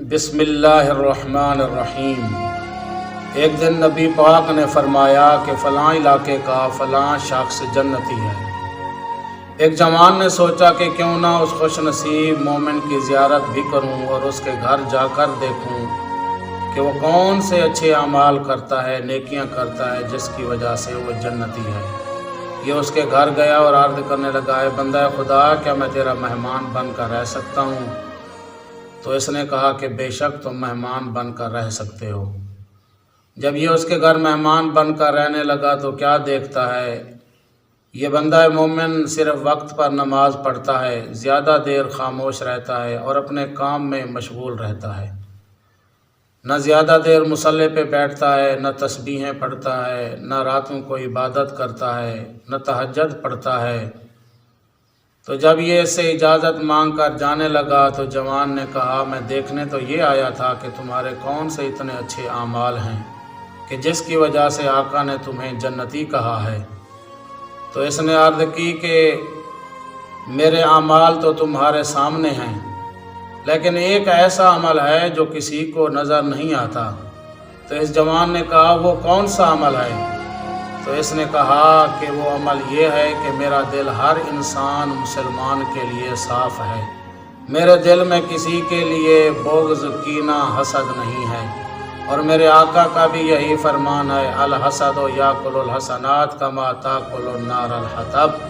بسم اللہ الرحمن الرحیم۔ ایک دن نبی پاک نے فرمایا کہ فلاں علاقے کا فلاں شخص جنتی ہے۔ ایک جوان نے سوچا کہ کیوں نہ اس خوش نصیب مومن کی زیارت بھی کروں اور اس کے گھر جا کر دیکھوں کہ وہ کون سے اچھے اعمال کرتا ہے، نیکیاں کرتا ہے، جس کی وجہ سے وہ جنتی ہے۔ یہ اس کے گھر گیا اور عرض کرنے لگا، اے بندہ خدا، کیا میں تیرا مہمان بن کر رہ سکتا ہوں؟ تو اس نے کہا کہ بے شک تم مہمان بن کر رہ سکتے ہو۔ جب یہ اس کے گھر مہمان بن کر رہنے لگا تو کیا دیکھتا ہے، یہ بندہ مومن صرف وقت پر نماز پڑھتا ہے، زیادہ دیر خاموش رہتا ہے اور اپنے کام میں مشغول رہتا ہے، نہ زیادہ دیر مصلی پہ بیٹھتا ہے، نہ تسبیحیں پڑھتا ہے، نہ راتوں کو عبادت کرتا ہے، نہ تہجد پڑھتا ہے۔ تو جب یہ اس سے اجازت مانگ کر جانے لگا تو جوان نے کہا، میں دیکھنے تو یہ آیا تھا کہ تمہارے کون سے اتنے اچھے اعمال ہیں کہ جس کی وجہ سے آقا نے تمہیں جنتی کہا ہے۔ تو اس نے عرض کی کہ میرے اعمال تو تمہارے سامنے ہیں، لیکن ایک ایسا عمل ہے جو کسی کو نظر نہیں آتا۔ تو اس جوان نے کہا، وہ کون سا عمل ہے؟ تو اس نے کہا کہ وہ عمل یہ ہے کہ میرا دل ہر انسان مسلمان کے لیے صاف ہے، میرے دل میں کسی کے لیے بغض، کینہ، حسد نہیں ہے، اور میرے آقا کا بھی یہی فرمان ہے، الحسد یاکل الحسنات کما تاکل النار الحطب،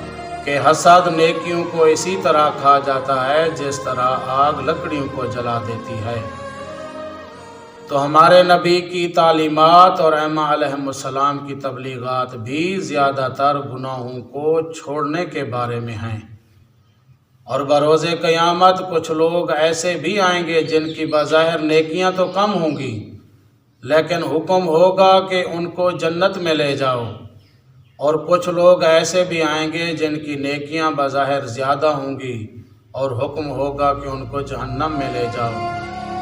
کہ حسد نیکیوں کو اسی طرح کھا جاتا ہے جس طرح آگ لکڑیوں کو جلا دیتی ہے۔ تو ہمارے نبی کی تعلیمات اور ائمہ علیہم السلام کی تبلیغات بھی زیادہ تر گناہوں کو چھوڑنے کے بارے میں ہیں، اور بروز قیامت کچھ لوگ ایسے بھی آئیں گے جن کی بظاہر نیکیاں تو کم ہوں گی، لیکن حکم ہوگا کہ ان کو جنت میں لے جاؤ، اور کچھ لوگ ایسے بھی آئیں گے جن کی نیکیاں بظاہر زیادہ ہوں گی اور حکم ہوگا کہ ان کو جہنم میں لے جاؤ،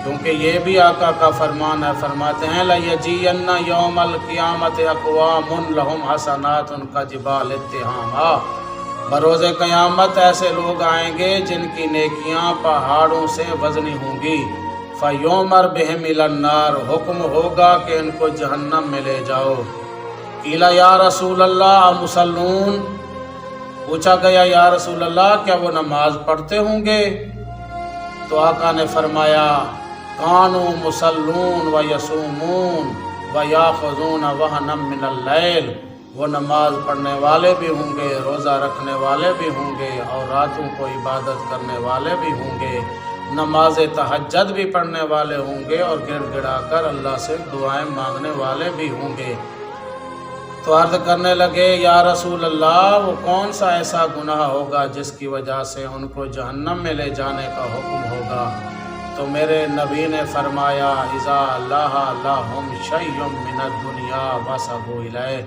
کیونکہ یہ بھی آقا کا فرمان ہے، فرماتے ہیں لَيَجِيَنَّ يَوْمَ الْقِيَامَةِ أَقْوَامٌ لَهُمْ حَسَنَاتٌ كَجِبَالِ التِّهَامَةِ، بروز قیامت ایسے لوگ آئیں گے جن کی نیکیاں پہاڑوں سے وزنی ہوں گی، فَيُؤْمَرْ بِهِمْ إِلَى النَّارِ، حکم ہوگا کہ ان کو جہنم میں لے جاؤ۔ قیل یا رسول اللہ مصلون، پوچھا گیا یا رسول اللہ کیا وہ نماز پڑھتے ہوں گے؟ تو آقا نے فرمایا، کانوا مصلون و یصومون و یاخذون وہنا من اللیل، وہ نماز پڑھنے والے بھی ہوں گے، روزہ رکھنے والے بھی ہوں گے، اور راتوں کو عبادت کرنے والے بھی ہوں گے، نماز تہجد بھی پڑھنے والے ہوں گے، اور گڑ گڑا کر اللہ سے دعائیں مانگنے والے بھی ہوں گے۔ تو عرض کرنے لگے، یا رسول اللہ، وہ کون سا ایسا گناہ ہوگا جس کی وجہ سے ان کو جہنم میں لے جانے کا حکم ہوگا؟ تو میرے نبی نے فرمایا، اذا لاح لهم شیء من الدنیا وثبوا الیہ،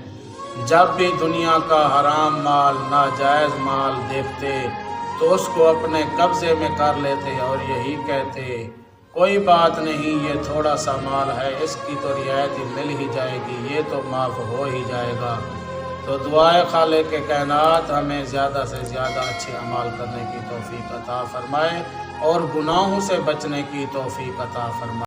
جب بھی دنیا کا حرام مال، ناجائز مال دیکھتے تو اس کو اپنے قبضے میں کر لیتے اور یہی کہتے، کوئی بات نہیں، یہ تھوڑا سا مال ہے، اس کی تو رعایت مل ہی جائے گی، یہ تو معاف ہو ہی جائے گا۔ تو دعائے خالق کائنات ہمیں زیادہ سے زیادہ اچھے اعمال کرنے کی توفیق عطا فرمائے اور گناہوں سے بچنے کی توفیق عطا فرمائے۔